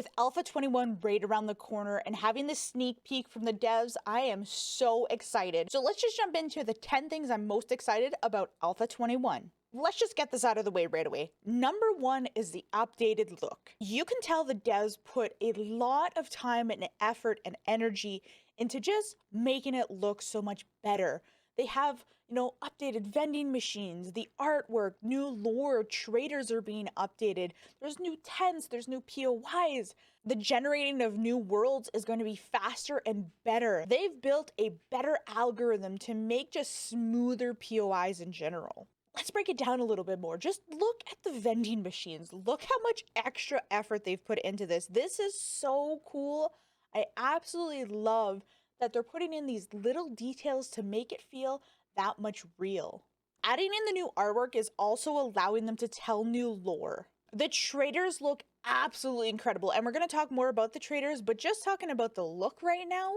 With Alpha 21 right around the corner and having this sneak peek from the devs, I am so excited. So let's just jump into the 10 things I'm most excited about Alpha 21. Let's just get this out of the way right away. Number one is the updated look. You can tell the devs put a lot of time and effort and energy into just making it look so much better. They have, updated vending machines, the artwork, new lore, traders are being updated. There's new tents, there's new POIs. The generating of new worlds is going to be faster and better. They've built a better algorithm to make just smoother POIs in general. Let's break it down a little bit more. Just look at the vending machines. Look how much extra effort they've put into this. This is so cool. I absolutely love that they're putting in these little details to make it feel that much real. Adding in the new artwork is also allowing them to tell new lore. The traders look absolutely incredible, and we're going to talk more about the traders, but just talking about the look right now,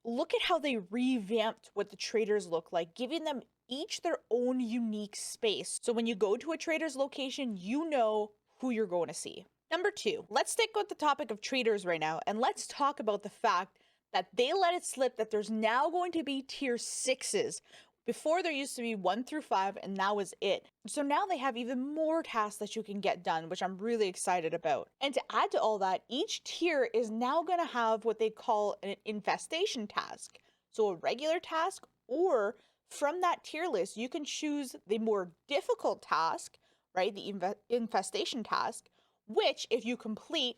look at how they revamped what the traders look like, giving them each their own unique space. So when you go to a trader's location, you know who you're going to see. Number two, let's stick with the topic of traders right now, and let's talk about the fact that they let it slip that there's now going to be tier 6s. Before there used to be 1 through 5, and that was it. So now they have even more tasks that you can get done, which I'm really excited about. And to add to all that, each tier is now going to have what they call an infestation task. So a regular task, or from that tier list, you can choose the more difficult task, right? The infestation task, which if you complete,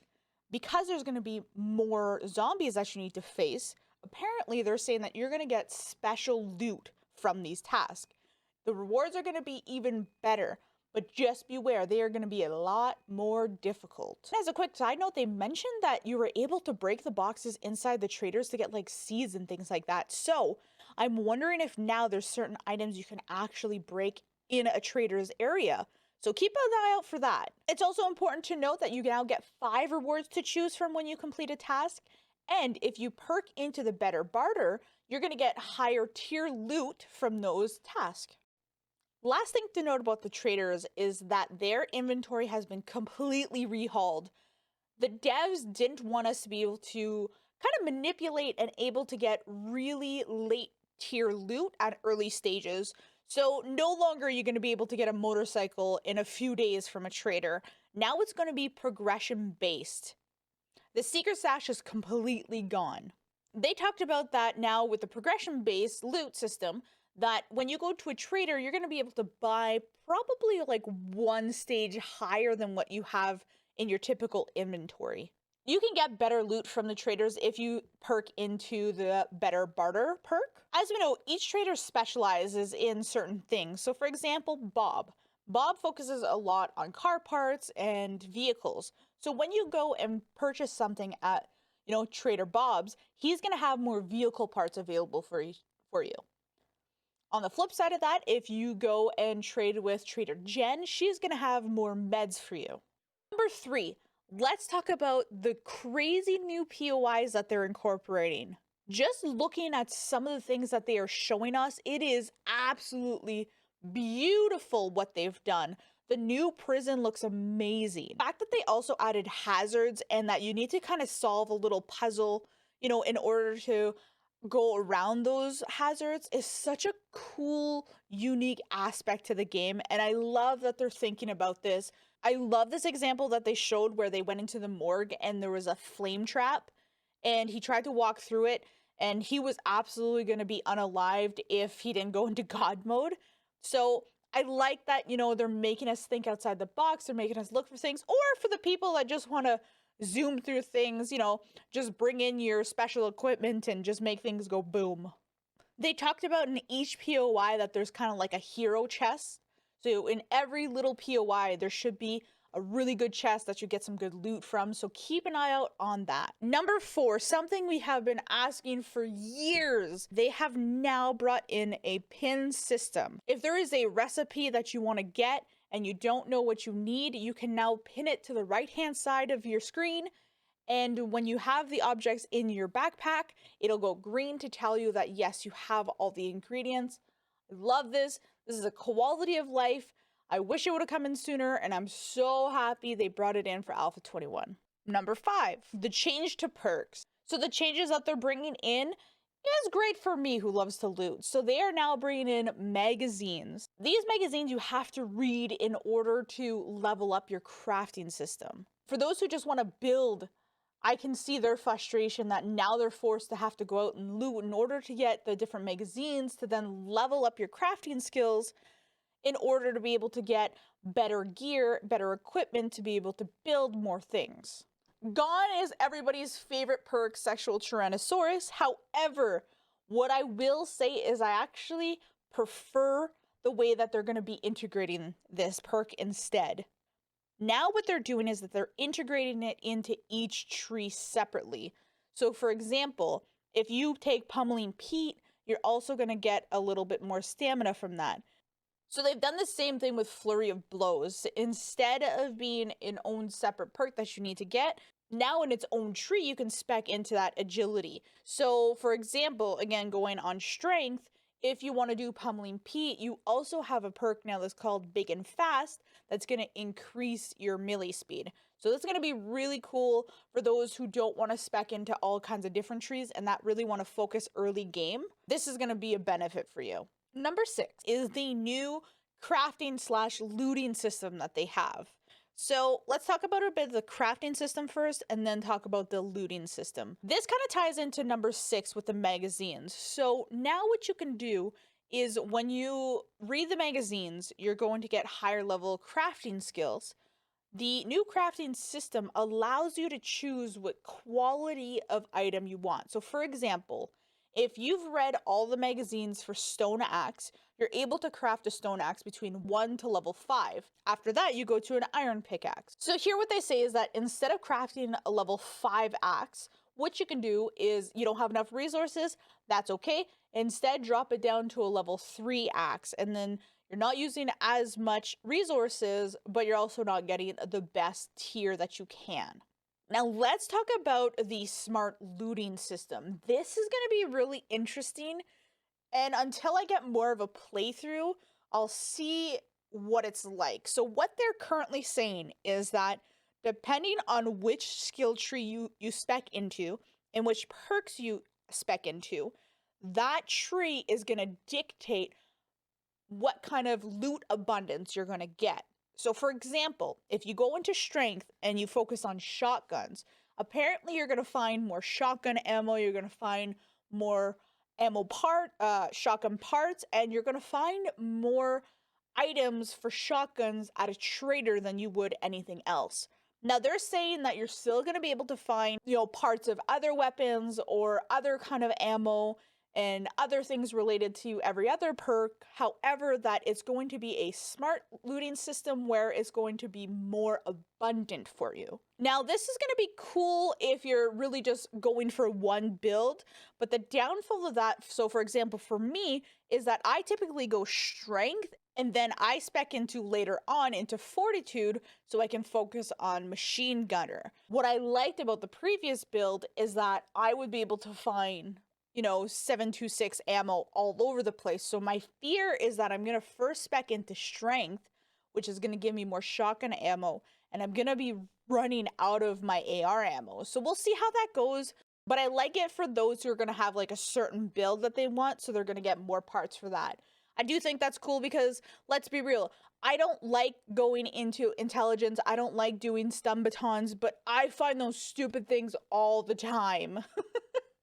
because there's going to be more zombies that you need to face, apparently they're saying that you're going to get special loot from these tasks. The rewards are going to be even better, but just beware, they are going to be a lot more difficult. As a quick side note, they mentioned that you were able to break the boxes inside the traders to get like seeds and things like that. So I'm wondering if now there's certain items you can actually break in a trader's area. So keep an eye out for that. It's also important to note that you now get 5 rewards to choose from when you complete a task. And if you perk into the better barter, you're going to get higher tier loot from those tasks. Last thing to note about the traders is that their inventory has been completely rehauled. The devs didn't want us to be able to kind of manipulate and able to get really late tier loot at early stages. So no longer are you going to be able to get a motorcycle in a few days from a trader. Now it's going to be progression based. The secret stash is completely gone. They talked about that now with the progression based loot system, that when you go to a trader, you're going to be able to buy probably like 1 stage higher than what you have in your typical inventory. You can get better loot from the traders if you perk into the better barter perk. As we know, each trader specializes in certain things. So for example, Bob. Bob focuses a lot on car parts and vehicles. So when you go and purchase something at, Trader Bob's, he's going to have more vehicle parts available for you. On the flip side of that, if you go and trade with Trader Jen, she's going to have more meds for you. Number 3, let's talk about the crazy new POIs that they're incorporating. Just looking at some of the things that they are showing us, it is absolutely beautiful what they've done. The new prison looks amazing. The fact that they also added hazards and that you need to kind of solve a little puzzle, in order to go around those hazards is such a cool, unique aspect to the game. And I love that they're thinking about this. I love this example that they showed where they went into the morgue and there was a flame trap and he tried to walk through it and he was absolutely going to be unalived if he didn't go into God mode. So I like that, they're making us think outside the box. They're making us look for things, or for the people that just want to zoom through things, just bring in your special equipment and just make things go boom. They talked about in each POI that there's kind of like a hero chest. So in every little POI, there should be a really good chest that you get some good loot from. So keep an eye out on that. Number 4, something we have been asking for years. They have now brought in a pin system. If there is a recipe that you want to get and you don't know what you need, you can now pin it to the right-hand side of your screen. And when you have the objects in your backpack, it'll go green to tell you that yes, you have all the ingredients. I love this. This is a quality of life. I wish it would have come in sooner, and I'm so happy they brought it in for Alpha 21. Number 5, the change to perks. So the changes that they're bringing in is great for me who loves to loot. So they are now bringing in magazines. These magazines you have to read in order to level up your crafting system. For those who just want to build, I can see their frustration that now they're forced to have to go out and loot in order to get the different magazines to then level up your crafting skills in order to be able to get better gear, better equipment to be able to build more things. Gone is everybody's favorite perk, Sexual Tyrannosaurus. However, what I will say is I actually prefer the way that they're going to be integrating this perk instead. Now what they're doing is that they're integrating it into each tree separately. So for example, if you take Pummeling Pete, you're also going to get a little bit more stamina from that. So they've done the same thing with Flurry of Blows. Instead of being an own separate perk that you need to get, now in its own tree, you can spec into that agility. So for example, again, going on strength, if you want to do Pummeling Pete, you also have a perk now that's called Big and Fast that's going to increase your melee speed. So that's going to be really cool for those who don't want to spec into all kinds of different trees and that really want to focus early game. This is going to be a benefit for you. Number 6 is the new crafting / looting system that they have. So let's talk about a bit of the crafting system first and then talk about the looting system. This kind of ties into number 6 with the magazines. So now what you can do is when you read the magazines, you're going to get higher level crafting skills. The new crafting system allows you to choose what quality of item you want. So for example, if you've read all the magazines for Stone Axe, you're able to craft a Stone Axe between 1 to level 5. After that, you go to an Iron Pickaxe. So here what they say is that instead of crafting a level 5 axe, what you can do is you don't have enough resources, that's okay. Instead, drop it down to a level 3 axe, and then you're not using as much resources, but you're also not getting the best tier that you can. Now let's talk about the smart looting system. This is going to be really interesting, and until I get more of a playthrough, I'll see what it's like. So what they're currently saying is that depending on which skill tree you spec into and which perks you spec into, that tree is going to dictate what kind of loot abundance you're going to get. So for example, if you go into strength and you focus on shotguns, apparently you're going to find more shotgun ammo, you're going to find more shotgun parts, and you're going to find more items for shotguns at a trader than you would anything else. Now they're saying that you're still going to be able to find, parts of other weapons or other kind of ammo and other things related to every other perk. However, that it's going to be a smart looting system where it's going to be more abundant for you. Now, this is going to be cool if you're really just going for one build, but the downfall of that, so for example, for me, is that I typically go strength and then I spec into later on into fortitude so I can focus on machine gunner. What I liked about the previous build is that I would be able to find 726 ammo all over the place. So my fear is that I'm going to first spec into strength, which is going to give me more shotgun ammo, and I'm going to be running out of my AR ammo. So we'll see how that goes, but I like it for those who are going to have like a certain build that they want, so they're going to get more parts for that. I do think that's cool because, let's be real, I don't like going into intelligence, I don't like doing stun batons, but I find those stupid things all the time.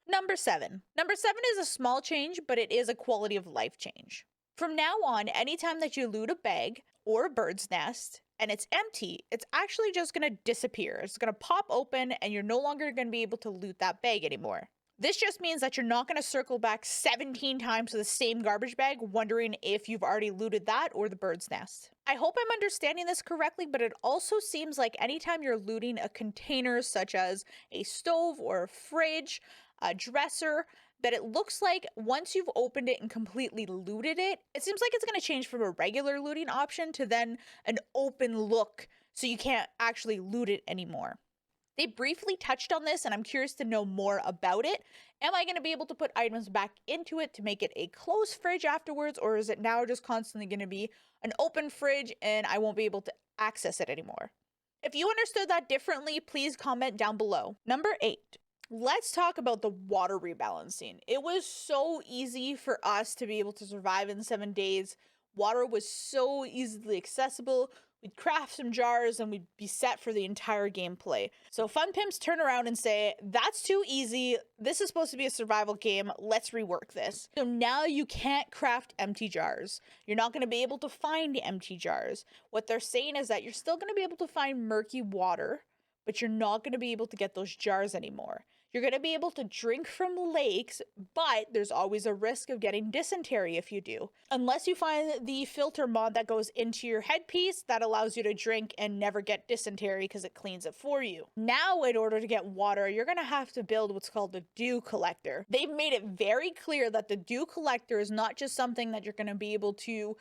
Number 7. Number 7 is a small change, but it is a quality of life change. From now on, anytime that you loot a bag or a bird's nest and it's empty, it's actually just going to disappear. It's going to pop open and you're no longer going to be able to loot that bag anymore. This just means that you're not going to circle back 17 times to the same garbage bag wondering if you've already looted that or the bird's nest. I hope I'm understanding this correctly, but it also seems like anytime you're looting a container such as a stove or a fridge, a dresser, that it looks like once you've opened it and completely looted it, it seems like it's going to change from a regular looting option to then an open look, so you can't actually loot it anymore. They briefly touched on this, and I'm curious to know more about it. Am I going to be able to put items back into it to make it a closed fridge afterwards, or is it now just constantly going to be an open fridge and I won't be able to access it anymore? If you understood that differently, please comment down below. Number 8. Let's talk about the water rebalancing. It was so easy for us to be able to survive in 7 days. Water was so easily accessible. We'd craft some jars and we'd be set for the entire gameplay. So Fun Pimps turn around and say, that's too easy. This is supposed to be a survival game. Let's rework this. So now you can't craft empty jars. You're not going to be able to find empty jars. What they're saying is that you're still going to be able to find murky water, but you're not going to be able to get those jars anymore. You're going to be able to drink from lakes, but there's always a risk of getting dysentery if you do. Unless you find the filter mod that goes into your headpiece that allows you to drink and never get dysentery because it cleans it for you. Now, in order to get water, you're going to have to build what's called the dew collector. They've made it very clear that the dew collector is not just something that you're going to be able to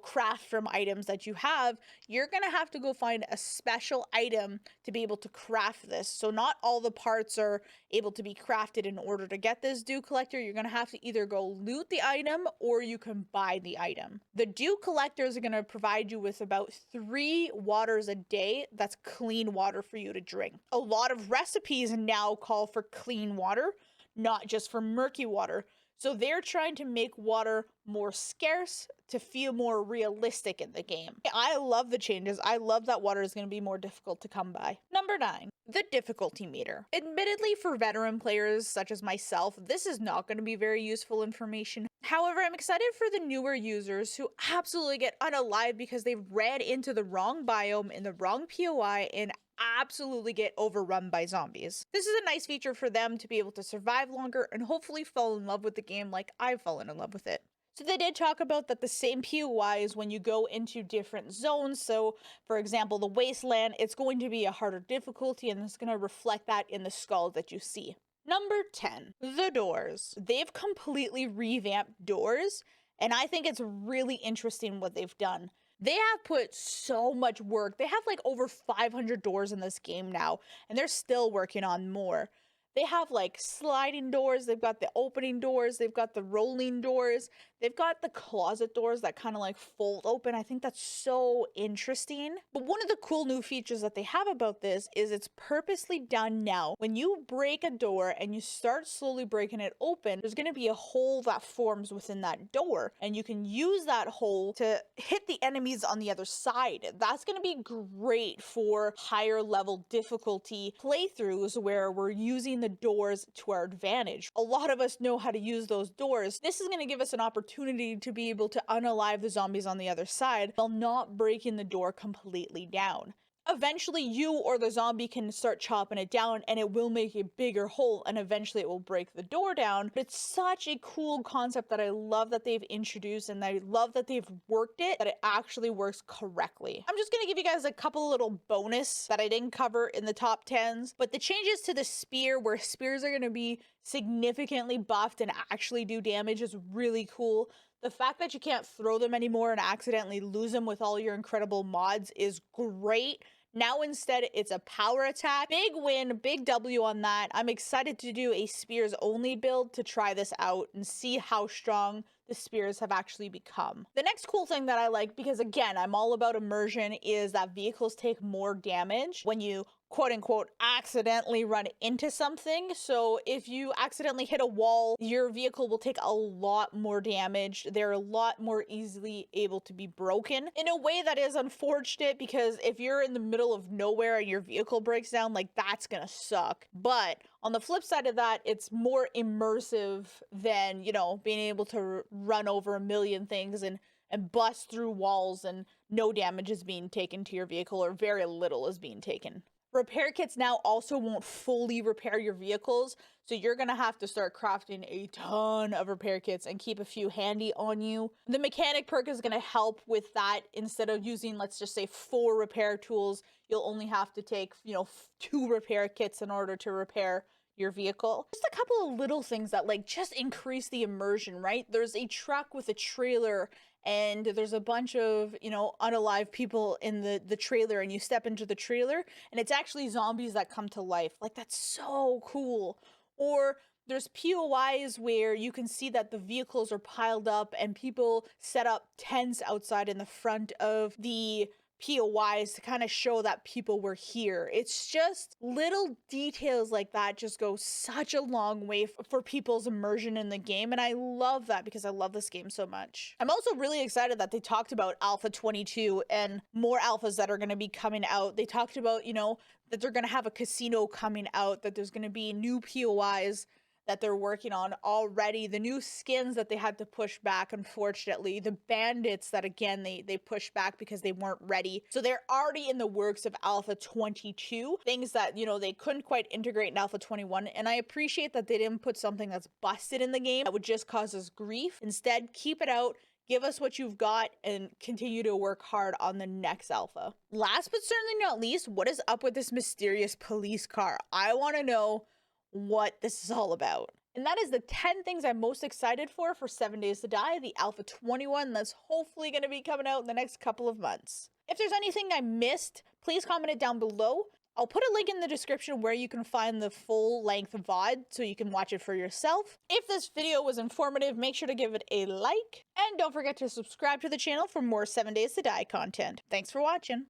craft from items that you have. You're going to have to go find a special item to be able to craft this. So not all the parts are able to be crafted in order to get this dew collector. You're going to have to either go loot the item or you can buy the item. The dew collectors are going to provide you with about 3 waters a day. That's clean water for you to drink. A lot of recipes now call for clean water, not just for murky water. So they're trying to make water more scarce to feel more realistic in the game. I love the changes. I love that water is going to be more difficult to come by. Number 9, the difficulty meter. Admittedly, for veteran players such as myself, this is not going to be very useful information. However, I'm excited for the newer users who absolutely get unalived because they've ran into the wrong biome in the wrong POI and absolutely get overrun by zombies. This is a nice feature for them to be able to survive longer and hopefully fall in love with the game like I've fallen in love with it. So they did talk about that the same POI is when you go into different zones. So for example, the wasteland, it's going to be a harder difficulty and it's going to reflect that in the skulls that you see. Number 10, the doors. They've completely revamped doors, and I think it's really interesting what they've done. They have put so much work. They have like over 500 doors in this game now, and they're still working on more. They have like sliding doors, they've got the opening doors, they've got the rolling doors, they've got the closet doors that kind of like fold open. I think that's so interesting. But one of the cool new features that they have about this is it's purposely done now. When you break a door and you start slowly breaking it open, there's going to be a hole that forms within that door, and you can use that hole to hit the enemies on the other side. That's going to be great for higher level difficulty playthroughs where we're using the doors to our advantage. A lot of us know how to use those doors. This is going to give us an opportunity to be able to unalive the zombies on the other side while not breaking the door completely down. Eventually you or the zombie can start chopping it down and it will make a bigger hole and eventually it will break the door down. But it's such a cool concept that I love that they've introduced, and I love that they've worked it, that it actually works correctly. I'm just going to give you guys a couple little bonus that I didn't cover in the top 10s, but the changes to the spear, where spears are going to be significantly buffed and actually do damage, is really cool. The fact that you can't throw them anymore and accidentally lose them with all your incredible mods is great. Now instead it's a power attack. Big win, big W on that. I'm excited to do a spears only build to try this out and see how strong the spears have actually become. The next cool thing that I like, because again, I'm all about immersion, is that vehicles take more damage when you quote unquote accidentally run into something. So if you accidentally hit a wall, your vehicle will take a lot more damage. They're a lot more easily able to be broken in a way that is unfortunate, because if you're in the middle of nowhere and your vehicle breaks down, like, that's gonna suck. But on the flip side of that, it's more immersive than, being able to run over a million things and bust through walls and no damage is being taken to your vehicle, or very little is being taken. Repair kits now also won't fully repair your vehicles, so you're going to have to start crafting a ton of repair kits and keep a few handy on you. The mechanic perk is going to help with that. Instead of using, let's just say, 4 repair tools, you'll only have to take, 2 repair kits in order to repair your vehicle. Just a couple of little things that just increase the immersion, right? There's a truck with a trailer and there's a bunch of, unalive people in the trailer, and you step into the trailer and it's actually zombies that come to life. That's so cool. Or there's POIs where you can see that the vehicles are piled up and people set up tents outside in the front of the POIs to kind of show that people were here. It's just little details like that just go such a long way for people's immersion in the game. And I love that because I love this game so much. I'm also really excited that they talked about Alpha 22 and more alphas that are going to be coming out. They talked about, you know, that they're going to have a casino coming out, that there's going to be new POIs that they're working on already, the new skins that they had to push back, unfortunately, the bandits that, again, they pushed back because they weren't ready. So they're already in the works of Alpha 22, things that, you know, they couldn't quite integrate in Alpha 21. And I appreciate that they didn't put something that's busted in the game that would just cause us grief. Instead, keep it out. Give us what you've got and continue to work hard on the next alpha. Last but certainly not least, what is up with this mysterious police car? I want to know what this is all about. And that is the 10 things I'm most excited for 7 Days to Die, the Alpha 21 that's hopefully going to be coming out in the next couple of months. If there's anything I missed, please comment it down below. I'll put a link in the description where you can find the full-length VOD so you can watch it for yourself. If this video was informative, make sure to give it a like, and don't forget to subscribe to the channel for more 7 Days to Die content. Thanks for watching.